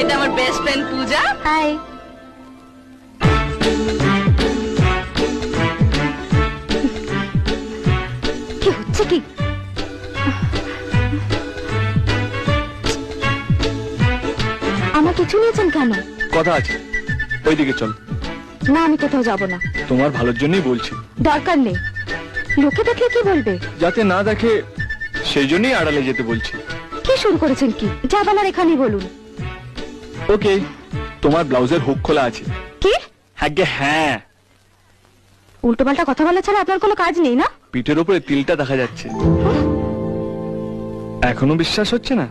এটা আমার best friend পূজা। High. কি হচ্ছে কি? আমার কিছু নিয়েছেন কেন? কথা আছে, ওইদিকে চল। না, আমি কোথাও যাব না। তোমার ভালোর জন্যই বলছি। দরকার নেই, লোকে দেখলে কি বলবে? যাতে না দেখে সেই জন্যই আড়ালে যেতে বলছি। কি শুরু করেছেন কি? যা বলার এখানেই বলুন। ওকে, তোমার ব্লাউজের হুক খোলা আছে। কি? হ্যাঁ, উল্টো পাল্টা কথা বলা ছাড়া আপনার কোনো কাজ নেই না? পিঠের উপরে তিলটা দেখা যাচ্ছে। এখনো বিশ্বাস হচ্ছে না?